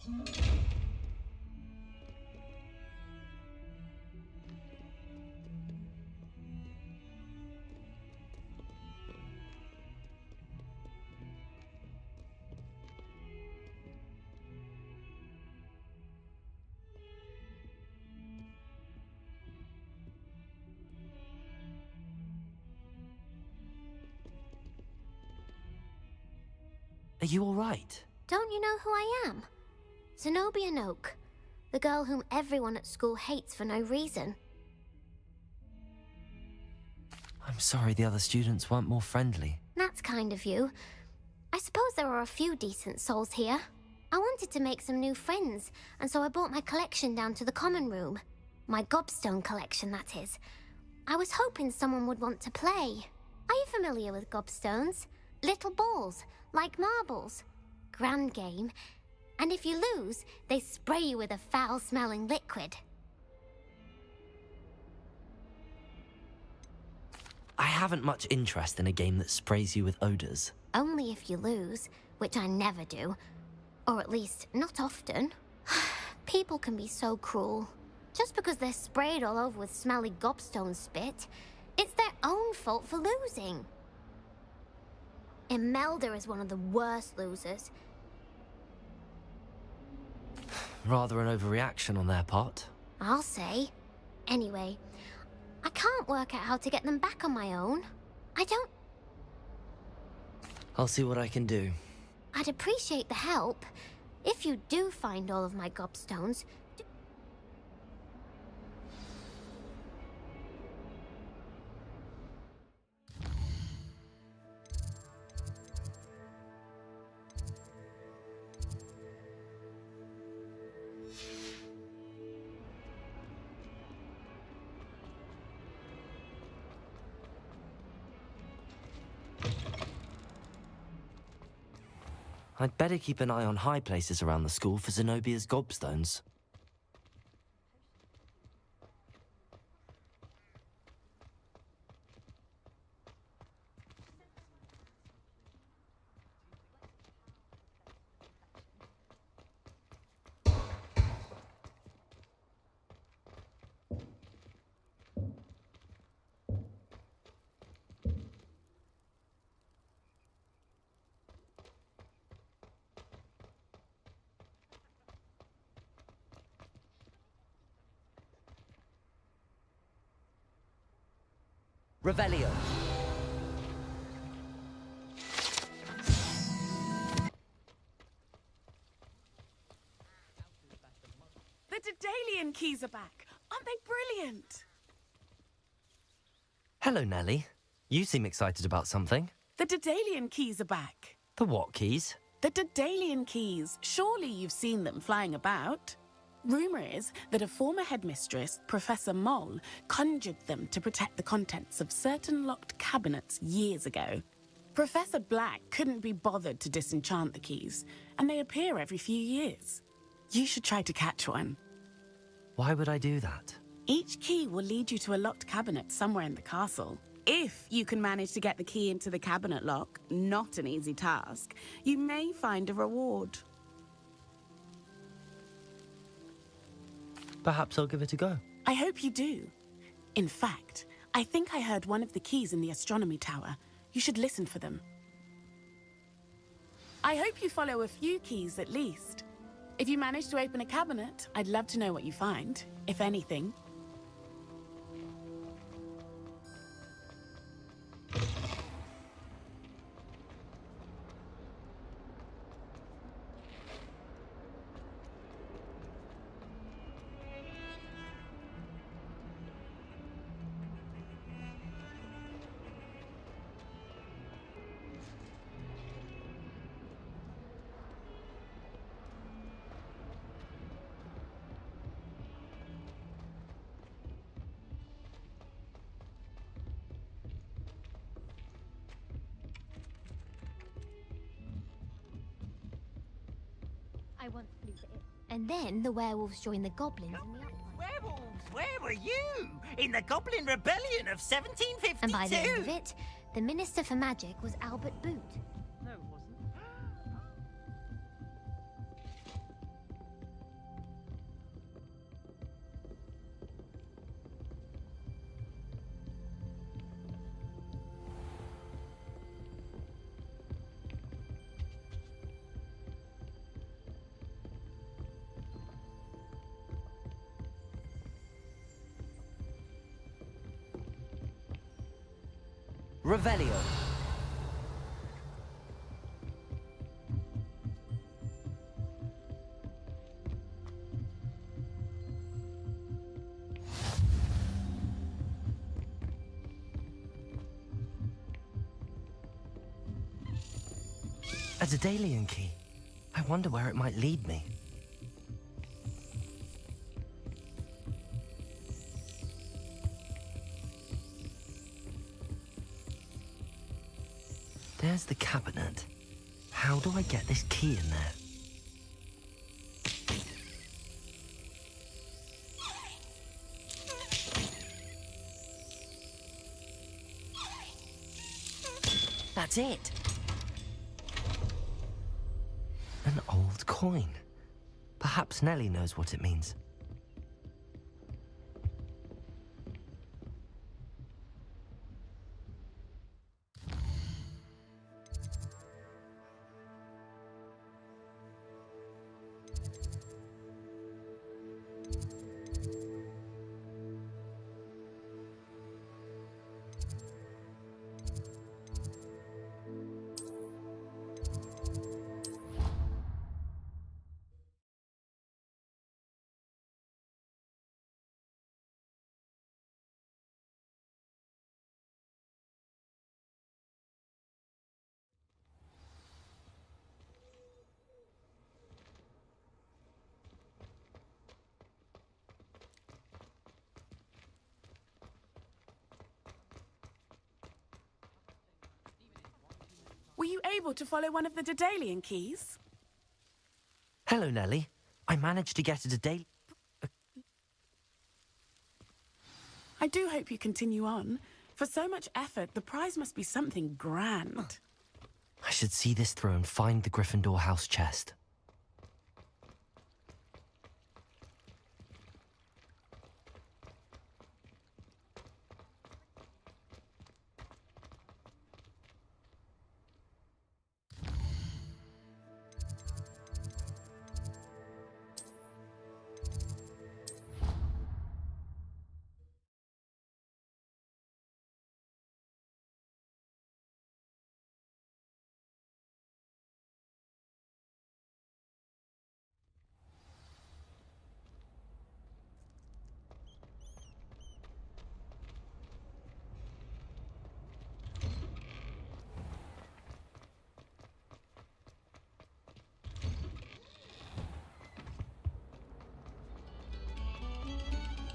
Are you all right? Don't you know who I am? Zenobia Noak, the girl whom everyone at school hates for no reason. I'm sorry the other students weren't more friendly. That's kind of you. I suppose there are a few decent souls here. I wanted to make some new friends, and so I brought my collection down to the common room. My gobstone collection, that is. I was hoping someone would want to play. Are you familiar with gobstones? Little balls, like marbles. Grand game. And if you lose, they spray you with a foul-smelling liquid. I haven't much interest in a game that sprays you with odors. Only if you lose, which I never do. Or at least, not often. People can be so cruel. Just because they're sprayed all over with smelly gobstone spit, it's their own fault for losing. Imelda is one of the worst losers. Rather an overreaction on their part. I'll say. Anyway, I can't work out how to get them back on my own. I don't... I'll see what I can do. I'd appreciate the help. If you do find all of my gobstones... I'd better keep an eye on high places around the school for Zenobia's gobstones. Revelio. The Daedalian keys are back. Aren't they brilliant? Hello, Nellie. You seem excited about something. The Daedalian keys are back. The what keys? The Daedalian keys. Surely you've seen them flying about. Rumour is that a former headmistress, Professor Moll, conjured them to protect the contents of certain locked cabinets years ago. Professor Black couldn't be bothered to disenchant the keys, and they appear every few years. You should try to catch one. Why would I do that? Each key will lead you to a locked cabinet somewhere in the castle. If you can manage to get the key into the cabinet lock, not an easy task, you may find a reward. Perhaps I'll give it a go. I hope you do. In fact, I think I heard one of the keys in the astronomy tower. You should listen for them. I hope you follow a few keys at least. If you manage to open a cabinet, I'd love to know what you find, if anything. I once flew to it. And then the werewolves joined the goblins in the uplands. Werewolves, where were you? In the Goblin Rebellion of 1752? And by the end of it, the Minister for Magic was Albert Boot. No, it wasn't. Revelio. A Daedalian key. I wonder where it might lead me. There's the cabinet. How do I get this key in there? That's it. An old coin. Perhaps Nellie knows what it means. Were you able to follow one of the Daedalian keys? Hello, Nellie. I managed to get a Daedalian... I do hope you continue on. For so much effort, the prize must be something grand. I should see this through and find the Gryffindor house chest.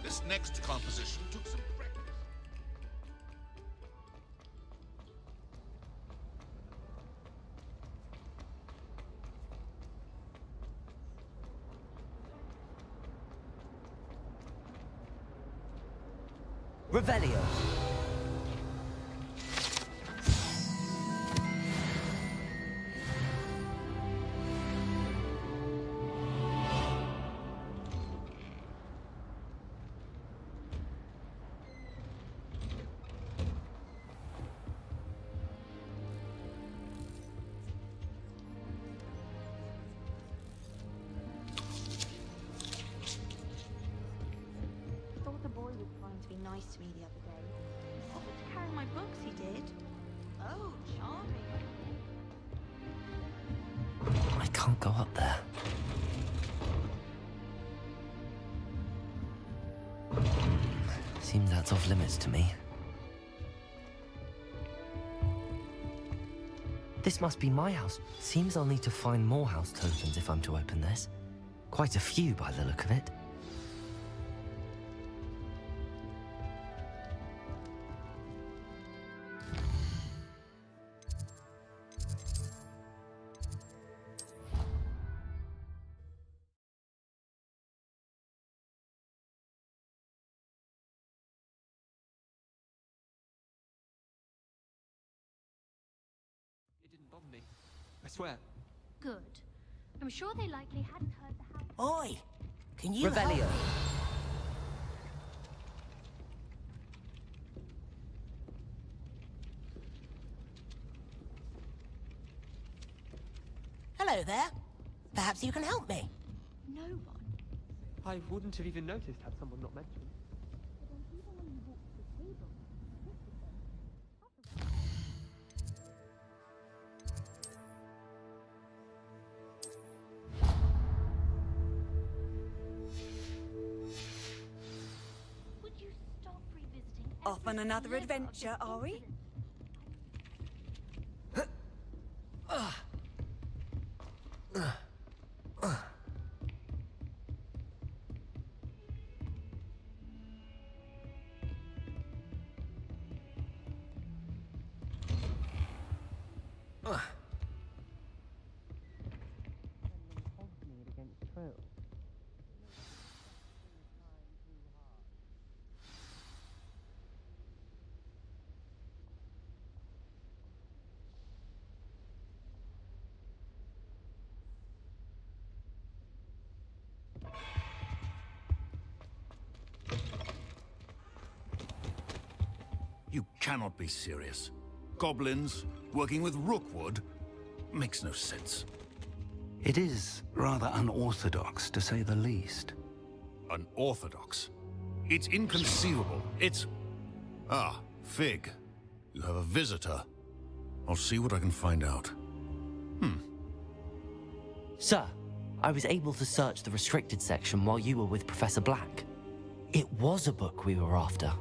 This next composition took some practice. Revelio. Thought the boy was trying to be nice to me the other day. He offered to carry my books, he did. Oh, charming. I can't go up there. Seems that's off limits to me. This must be my house. Seems I'll need to find more house tokens if I'm to open this. Quite a few by the look of it. It didn't bother me. I swear. Good. I'm sure they likely hadn't heard the house. Oi! Can you help Revelio. me? Hello there. Perhaps you can help me. No one. I wouldn't have even noticed had someone not mentioned. Off on another adventure, are we? You cannot be serious. Goblins working with Rookwood makes no sense. It is rather unorthodox, to say the least. Unorthodox? It's inconceivable. It's... Ah, Fig. You have a visitor. I'll see what I can find out. Sir, I was able to search the restricted section while you were with Professor Black. It was a book we were after.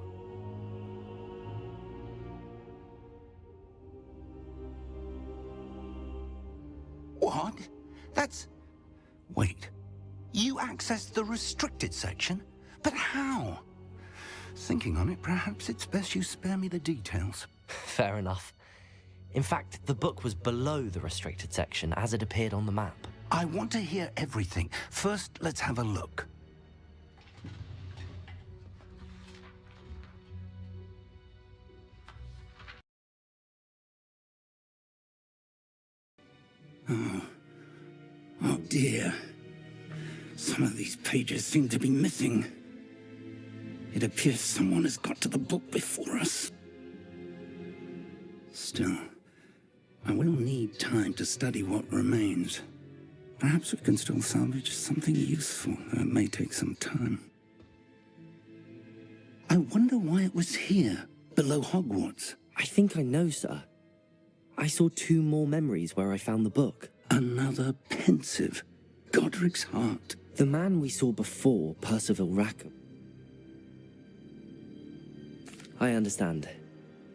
What? That's... Wait. You accessed the restricted section? But how? Thinking on it, perhaps it's best you spare me the details. Fair enough. In fact, the book was below the restricted section as it appeared on the map. I want to hear everything. First, let's have a look. Oh dear. Some of these pages seem to be missing. It appears someone has got to the book before us. Still, I will need time to study what remains. Perhaps we can still salvage something useful, though it may take some time. I wonder why it was here, below Hogwarts. I think I know, sir. I saw 2 more memories where I found the book. Another pensive. Godric's heart. The man we saw before, Percival Rackham. I understand.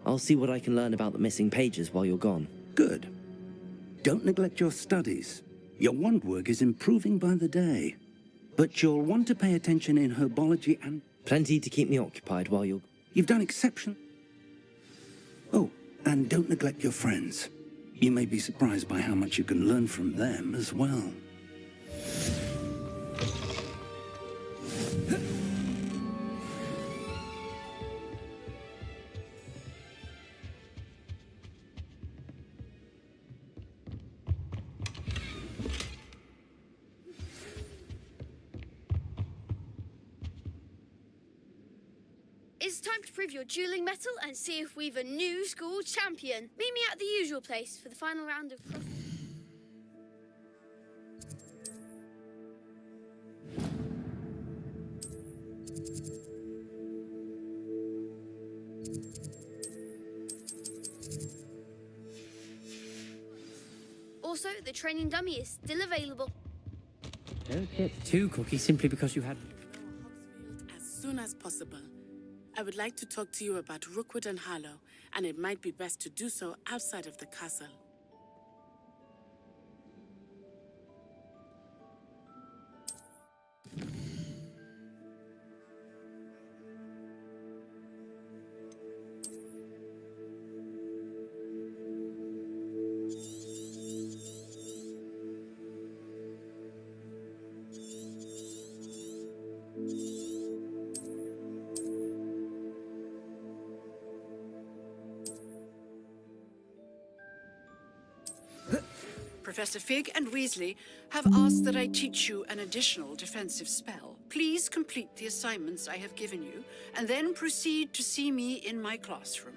I'll see what I can learn about the missing pages while you're gone. Good. Don't neglect your studies. Your wand work is improving by the day. But you'll want to pay attention in herbology and... Plenty to keep me occupied while you're... You've done exception. Oh, and don't neglect your friends. You may be surprised by how much you can learn from them as well. It's time to prove your dueling mettle and see if we've a new school champion. Meet me at the usual place for the final round of... Also, the training dummy is still available. Don't get too cocky simply because you had... As soon as possible. I would like to talk to you about Rookwood and Harlow, and it might be best to do so outside of the castle. Professor Fig and Weasley have asked that I teach you an additional defensive spell. Please complete the assignments I have given you, and then proceed to see me in my classroom.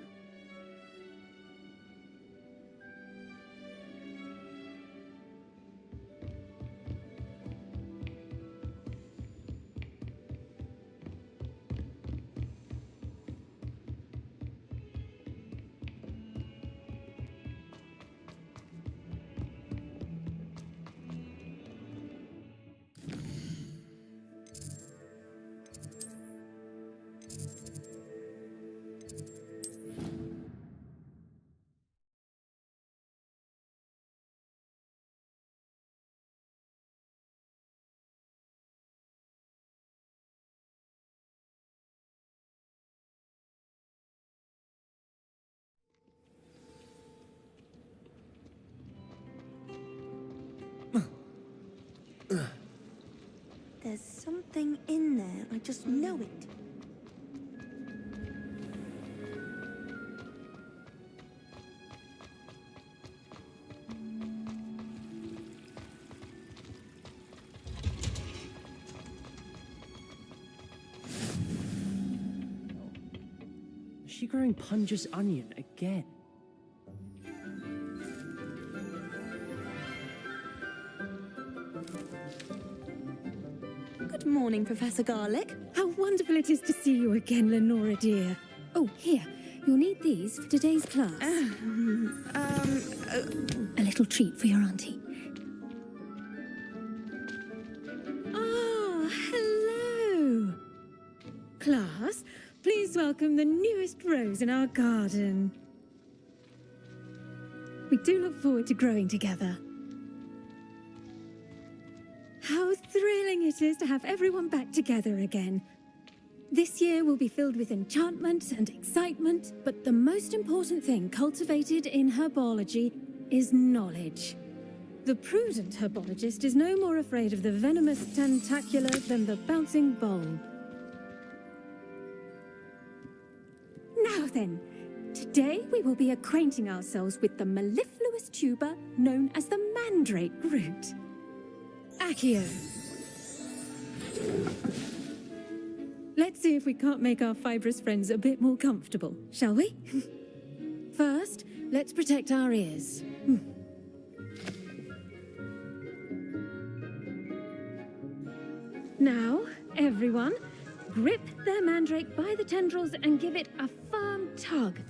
There's something in there. I just know it. Is she growing Punja's onion again? Good morning, Professor Garlick. How wonderful it is to see you again, Lenora dear. Oh, here. You'll need these for today's class. A little treat for your auntie. Ah, hello. Class, please welcome the newest rose in our garden. We do look forward to growing together. How thrilling it is to have everyone back together again. This year will be filled with enchantment and excitement, but the most important thing cultivated in herbology is knowledge. The prudent herbologist is no more afraid of the venomous tentacular than the bouncing bulb. Now then, today we will be acquainting ourselves with the mellifluous tuber known as the mandrake root. Accio. Let's see if we can't make our fibrous friends a bit more comfortable, shall we? First, let's protect our ears. Now, everyone, grip their mandrake by the tendrils and give it a firm tug.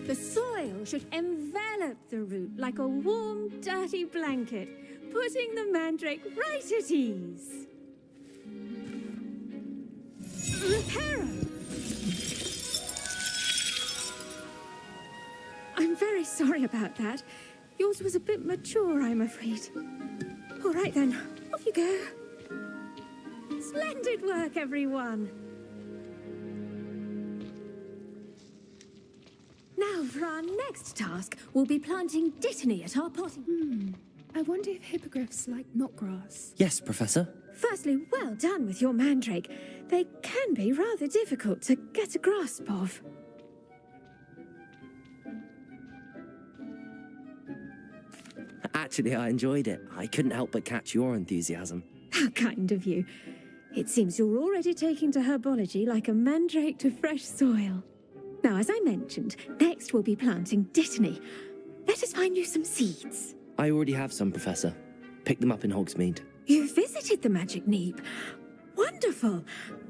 The soil should envelop the root like a warm, dirty blanket, putting the mandrake right at ease. Reparo! I'm very sorry about that. Yours was a bit mature, I'm afraid. All right then, off you go. Splendid work, everyone. Now, for our next task, we'll be planting dittany at our potting. I wonder if hippogriffs like knotgrass. Yes, Professor. Firstly, well done with your mandrake. They can be rather difficult to get a grasp of. Actually, I enjoyed it. I couldn't help but catch your enthusiasm. How kind of you. It seems you're already taking to herbology like a mandrake to fresh soil. Now, as I mentioned, next we'll be planting dittany. Let us find you some seeds. I already have some, Professor. Picked them up in Hogsmeade. You visited the Magic Neep. Wonderful.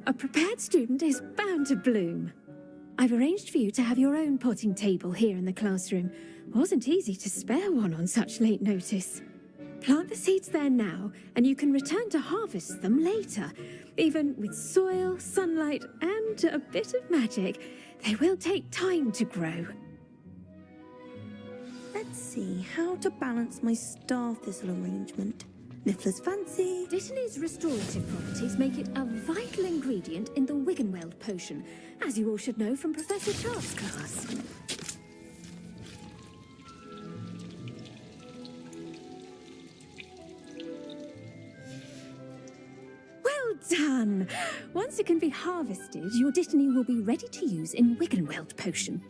A prepared student is bound to bloom. I've arranged for you to have your own potting table here in the classroom. Wasn't easy to spare one on such late notice. Plant the seeds there now, and you can return to harvest them later. Even with soil, sunlight, and a bit of magic, they will take time to grow. Let's see how to balance my star thistle arrangement. Niffler's fancy. Dittany's restorative properties make it a vital ingredient in the Wiggenweld potion, as you all should know from Professor Sharp's class. Well done! Once it can be harvested, your dittany will be ready to use in Wiggenweld potion.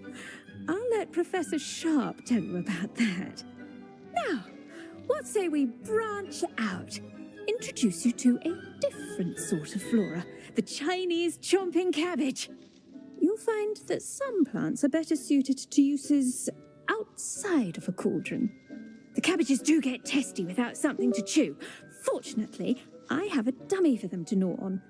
I'll let Professor Sharp tell you about that. Now, what say we branch out? Introduce you to a different sort of flora, the Chinese chomping cabbage. You'll find that some plants are better suited to uses outside of a cauldron. The cabbages do get testy without something to chew. Fortunately, I have a dummy for them to gnaw on.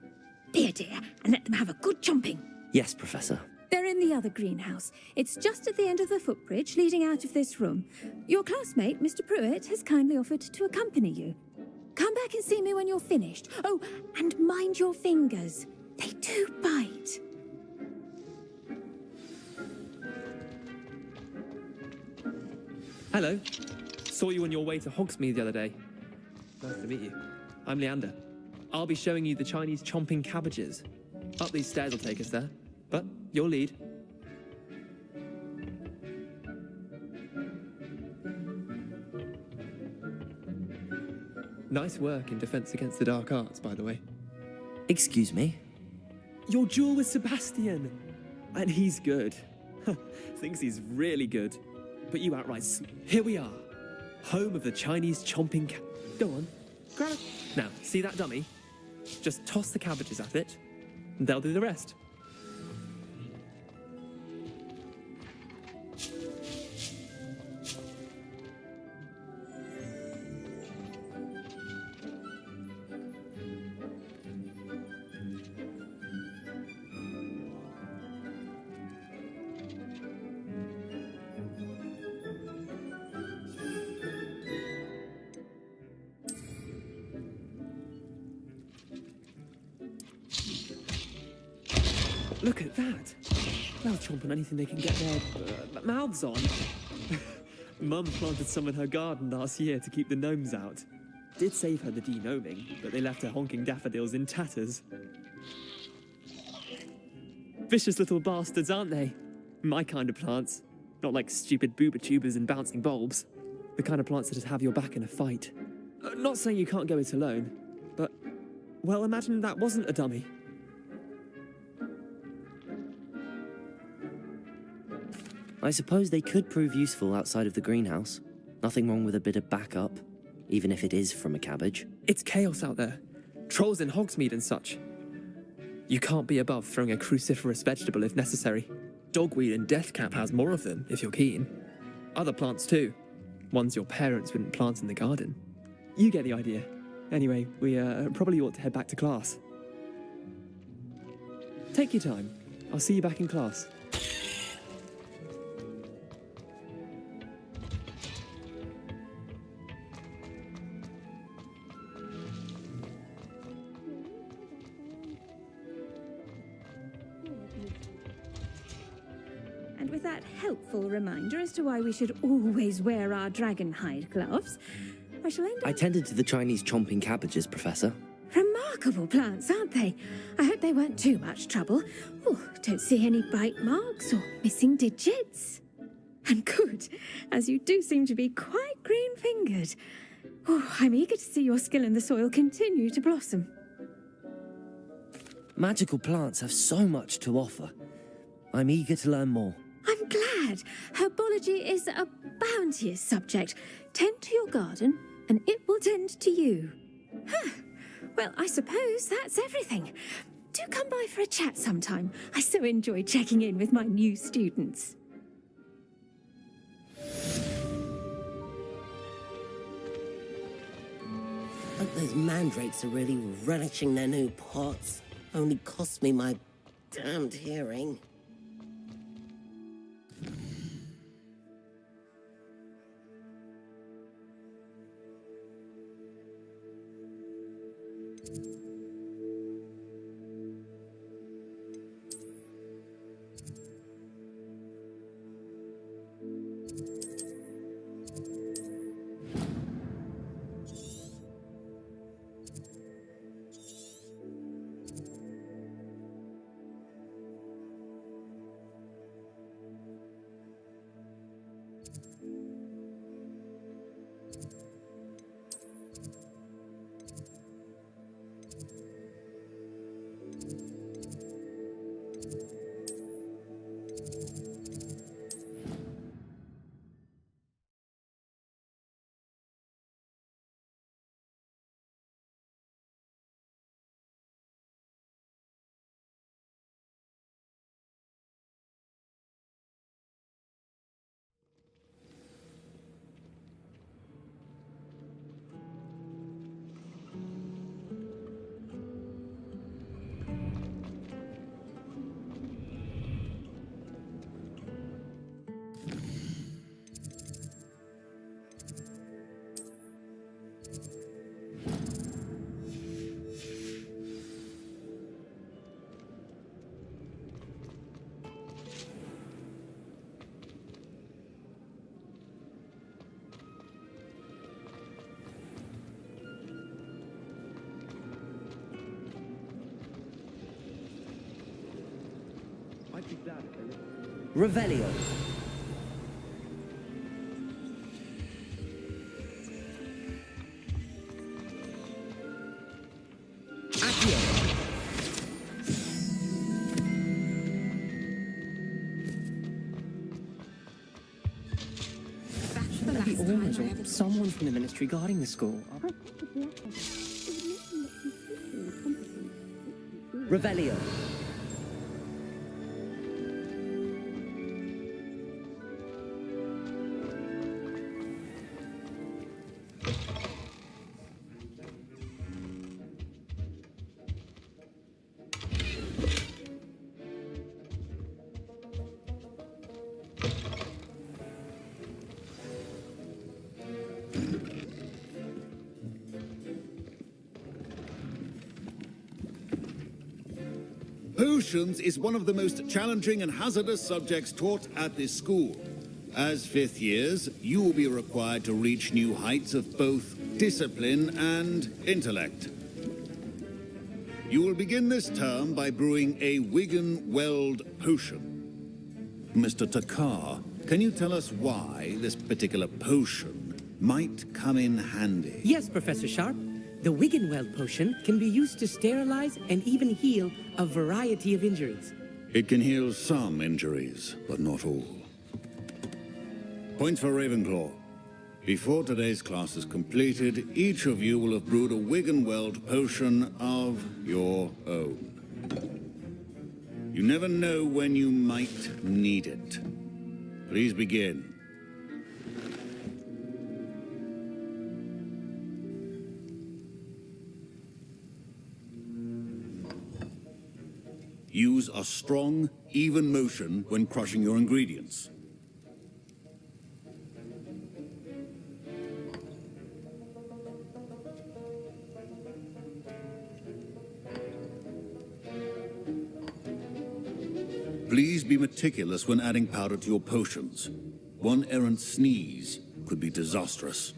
Be a dear and let them have a good chomping. Yes, Professor. They're in the other greenhouse. It's just at the end of the footbridge leading out of this room. Your classmate, Mr. Pruitt, has kindly offered to accompany you. Come back and see me when you're finished. Oh, and mind your fingers. They do bite. Hello. Saw you on your way to Hogsmeade the other day. Nice to meet you. I'm Leander. I'll be showing you the Chinese chomping cabbages. Up these stairs will take us there, but you'll lead. Nice work in Defense Against the Dark Arts, by the way. Excuse me? Your duel with Sebastian! And he's good. Thinks he's really good. But you outright Here we are. Home of the Chinese chomping Go on, grab it. Now, see that dummy? Just toss the cabbages at it, and they'll do the rest. Look at that. They'll chomp on anything they can get their mouths on. Mum planted some in her garden last year to keep the gnomes out. Did save her the de-gnoming, but they left her honking daffodils in tatters. Vicious little bastards, aren't they? My kind of plants. Not like stupid booba tubers and bouncing bulbs. The kind of plants that just have your back in a fight. Not saying you can't go it alone, but, well, imagine that wasn't a dummy. I suppose they could prove useful outside of the greenhouse. Nothing wrong with a bit of backup, even if it is from a cabbage. It's chaos out there. Trolls in Hogsmeade and such. You can't be above throwing a cruciferous vegetable if necessary. Dogweed and deathcap has more of them, if you're keen. Other plants too. Ones your parents wouldn't plant in the garden. You get the idea. Anyway, we probably ought to head back to class. Take your time. I'll see you back in class. And with that helpful reminder as to why we should always wear our dragon hide gloves, I shall end up... I tended to the Chinese chomping cabbages, Professor. Remarkable plants, aren't they? I hope they weren't too much trouble. Oh, don't see any bite marks or missing digits. And good, as you do seem to be quite green-fingered. Oh, I'm eager to see your skill in the soil continue to blossom. Magical plants have so much to offer. I'm eager to learn more. I'm glad. Herbology is a bounteous subject. Tend to your garden, and it will tend to you. Huh. Well, I suppose that's everything. Do come by for a chat sometime. I so enjoy checking in with my new students. Hope those mandrakes are really relishing their new pots. Only cost me my damned hearing. Revelio. The last Almost or someone from the ministry guarding the school. Revelio. Potions is one of the most challenging and hazardous subjects taught at this school. As fifth years, you will be required to reach new heights of both discipline and intellect. You will begin this term by brewing a Wigan-Weld potion. Mr. Takar, can you tell us why this particular potion might come in handy? Yes, Professor Sharp. The Wiggenweld potion can be used to sterilize and even heal a variety of injuries. It can heal some injuries, but not all. Points for Ravenclaw. Before today's class is completed, each of you will have brewed a Wiggenweld potion of your own. You never know when you might need it. Please begin. Use a strong, even motion when crushing your ingredients. Please be meticulous when adding powder to your potions. One errant sneeze could be disastrous.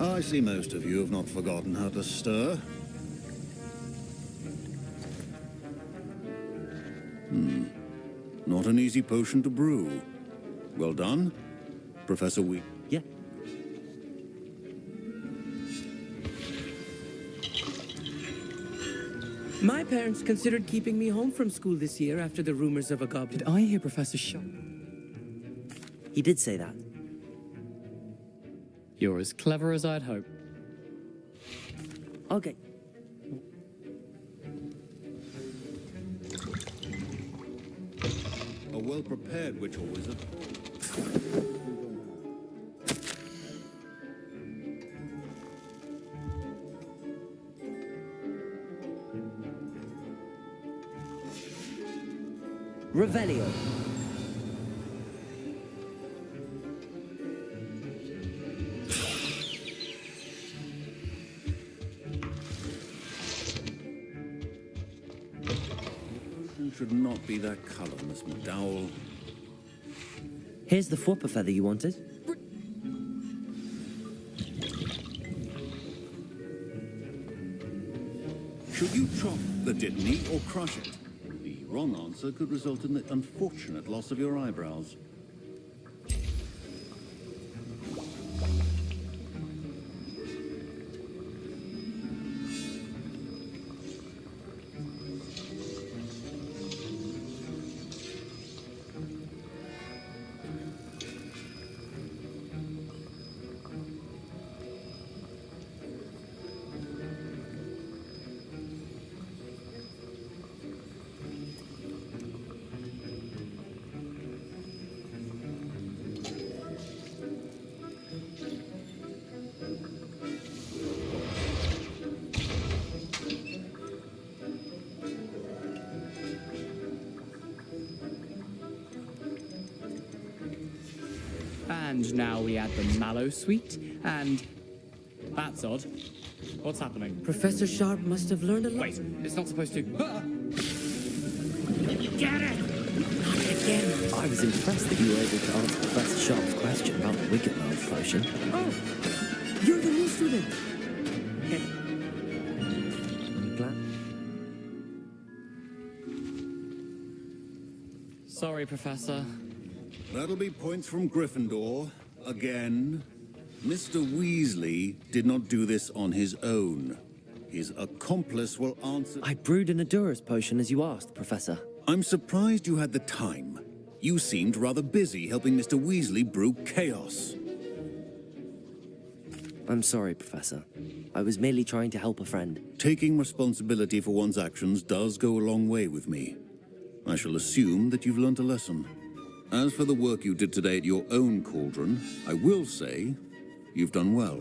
I see most of you have not forgotten how to stir. Not an easy potion to brew. Well done, Professor Wheat. Yeah. My parents considered keeping me home from school this year after the rumors of a goblin. Did I hear Professor Sharp? He did say that. You're as clever as I'd hoped. Okay. A well-prepared witch or wizard. Revelio. Should not be that color, Miss McDowell. Here's the Fwopper feather you wanted. Should you chop the Dittany or crush it? The wrong answer could result in the unfortunate loss of your eyebrows. And now we add the mallow sweet, and... That's odd. What's happening? Professor Sharp must have learned a lot. Wait, it's not supposed to... Get it! Not again. I was impressed that you were able to answer Professor Sharp's question about the Wiggenweld potion. Oh, you're the new student. Glad? Sorry, Professor. That'll be points from Gryffindor. Again. Mr. Weasley did not do this on his own. His accomplice will answer... I brewed an Adurus potion as you asked, Professor. I'm surprised you had the time. You seemed rather busy helping Mr. Weasley brew chaos. I'm sorry, Professor. I was merely trying to help a friend. Taking responsibility for one's actions does go a long way with me. I shall assume that you've learnt a lesson. As for the work you did today at your own cauldron, I will say you've done well.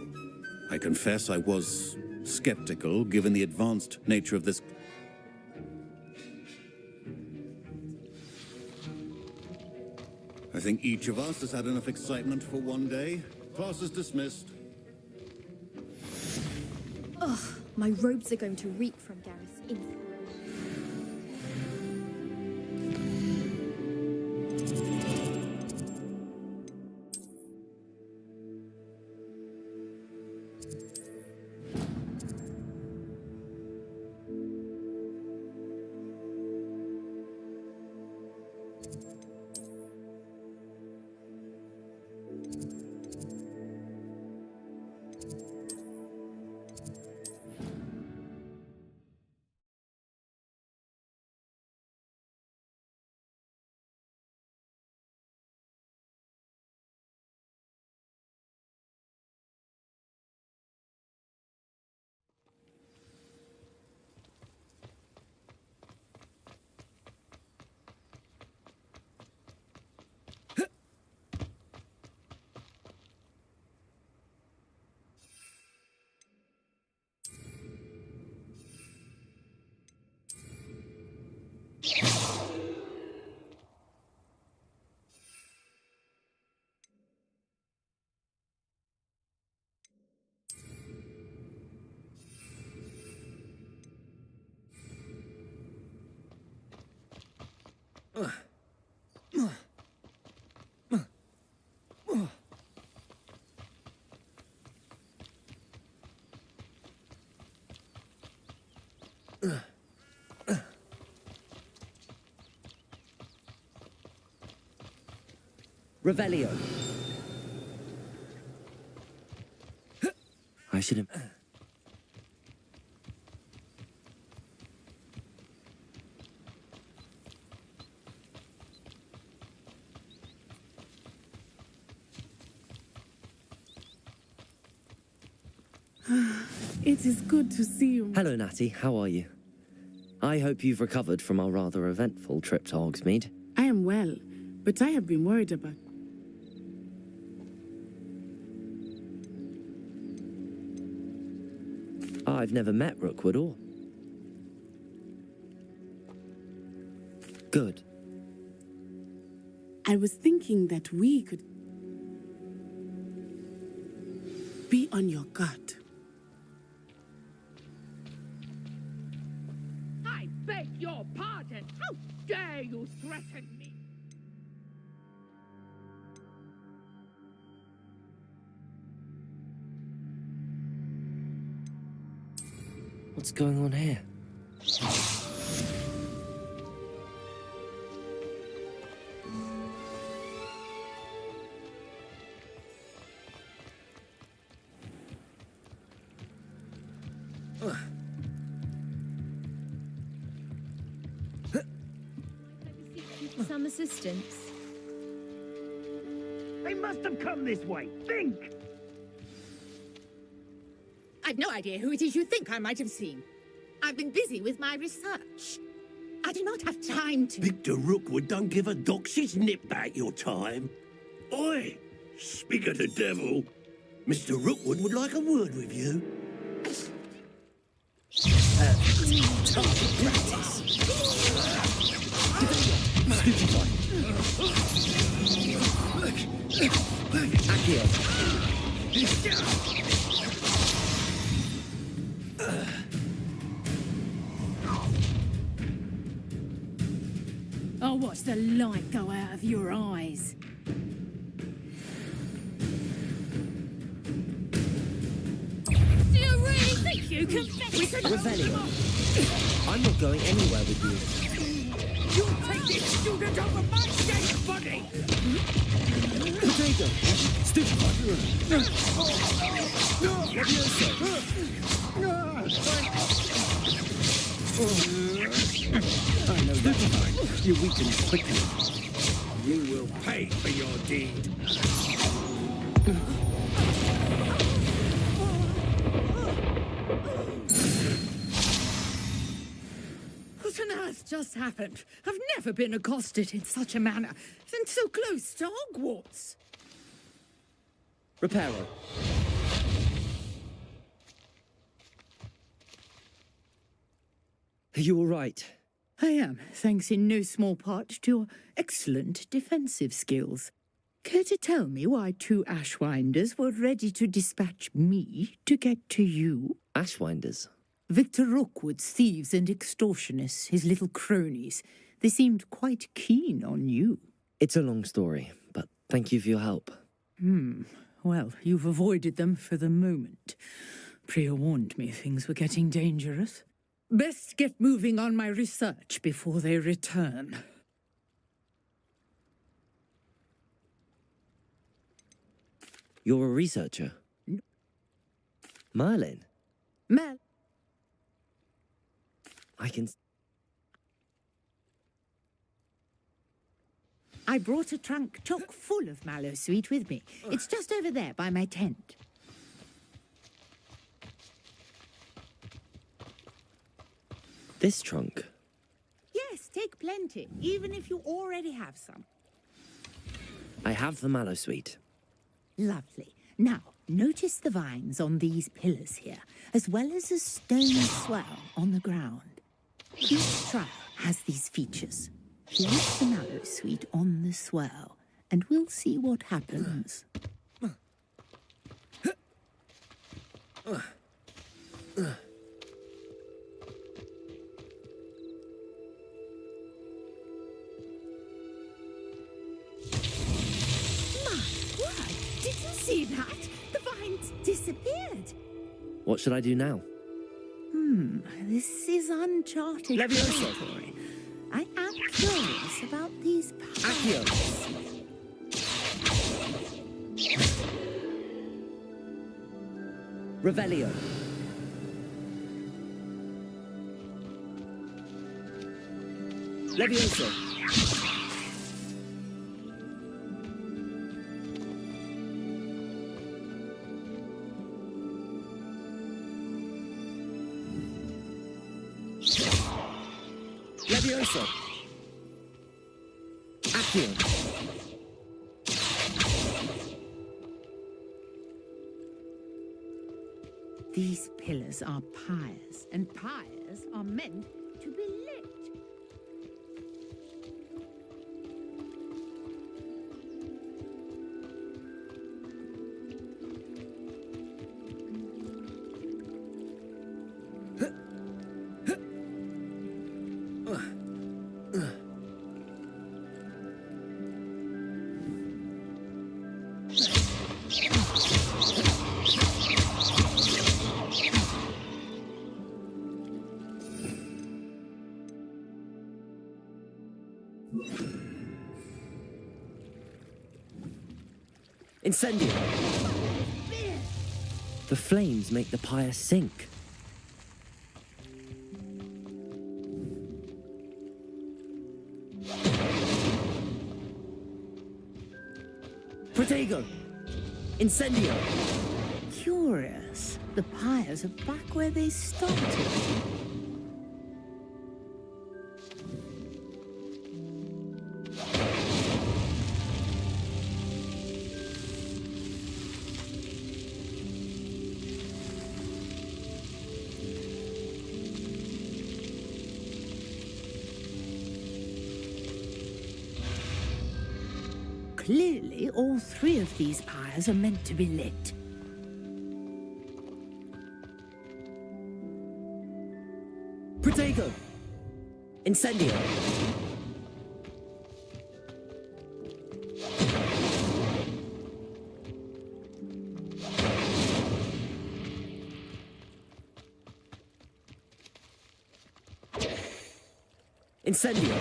I confess I was skeptical, given the advanced nature of this... I think each of us has had enough excitement for one day. Class is dismissed. Ugh, my robes are going to reek from Gareth's inspiration. Revelio. I should have... It is good to see you. Hello, Natty. How are you? I hope you've recovered from our rather eventful trip to Hogsmeade. I am well, but I have been worried about... I've never met Rookwood or... Good. I was thinking that we could... be on your guard. I beg your pardon! How dare you threaten me? What's going on here? Some assistance. They must have come this way. Think! I've no idea who it is you think I might have seen. I've been busy with my research. I do not have time to... Victor Rookwood don't give a doxy's nip back your time. Oi! Speak of the devil. Mr. Rookwood would like a word with you. Practice. I'll watch the light go out of your eyes. Do you really think you can fix it? Revelio. I'm not going anywhere with you. You'll take this student over my dead body! Potato! I know that time. You weaken quickly. You will pay for your deed. What on earth just happened? I've never been accosted in such a manner, and so close to Hogwarts. Reparo. Are you all right? I am, thanks in no small part to your excellent defensive skills. Care to tell me why 2 Ashwinders were ready to dispatch me to get to you? Ashwinders? Victor Rookwood's thieves and extortionists, his little cronies. They seemed quite keen on you. It's a long story, but thank you for your help. Well, you've avoided them for the moment. Priya warned me things were getting dangerous. Best get moving on my research before they return. You're a researcher? Merlin? Mel. I brought a trunk chock full of mallow sweet with me. It's just over there by my tent. This trunk? Yes, take plenty, even if you already have some. I have the mallow sweet. Lovely. Now, notice the vines on these pillars here, as well as a stone swell on the ground. Each trial has these features. Place the mallow sweet on the swell, and we'll see what happens. Did you see that? The vines disappeared. What should I do now? This is uncharted territory. I am curious about these powers. Revelio. Levioso. Levioso. Accio. These pillars are pyres, and pyres are meant to be lit. Incendio! The flames make the pyre sink. Protego! Incendio! Curious. The pyres are back where they started. clearly all 3 of these pyres are meant to be lit. Protego! Incendio! Incendio!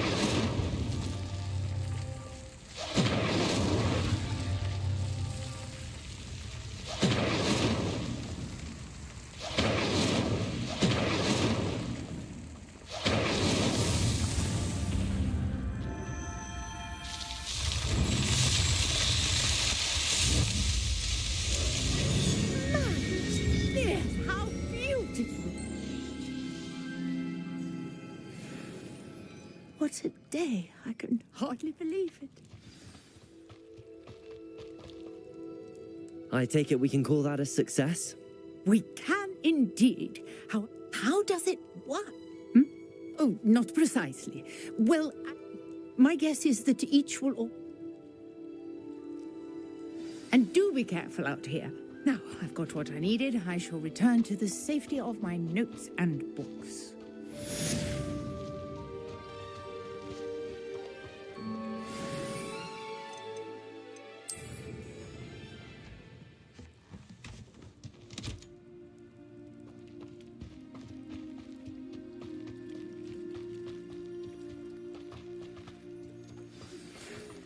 Yes, how beautiful! What a day! I can hardly believe it. I take it we can call that a success? We can indeed. How does it work? Oh, not precisely. Well, my guess is that each will... And do be careful out here. Now, I've got what I needed. I shall return to the safety of my notes and books.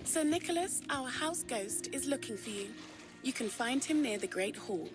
Sir Nicholas, our house ghost, is looking for you. You can find him near the Great Hall.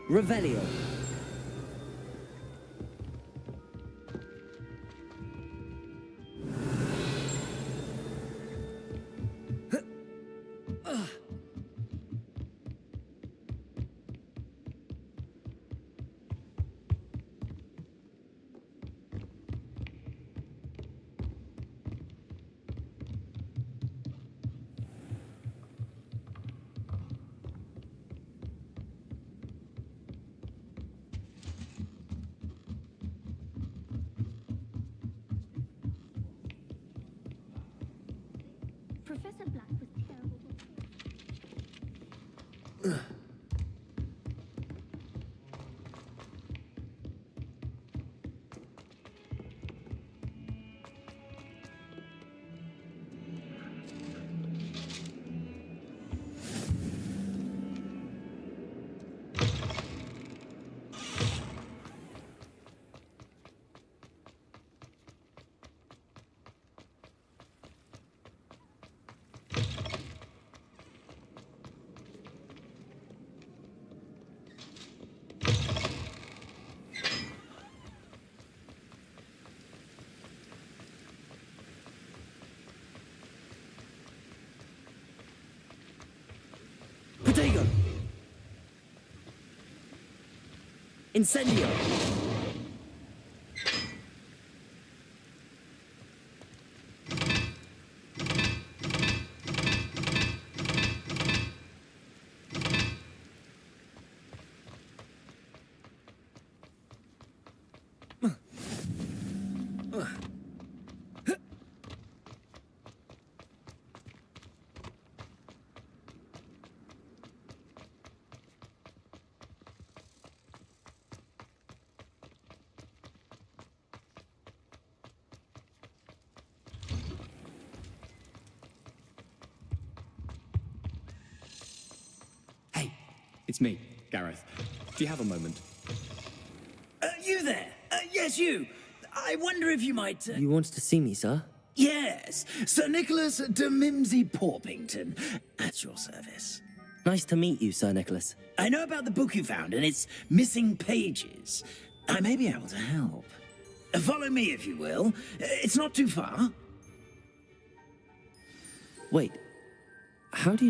Revelio. Professor Black was terrible. Protego. Incendio. It's me, Gareth. Do you have a moment? You there? Yes, you. I wonder if you might... You wanted to see me, sir? Yes, Sir Nicholas de Mimsy Porpington, at your service. Nice to meet you, Sir Nicholas. I know about the book you found and its missing pages. I may be able to help. Follow me, if you will. It's not too far. Wait, how do you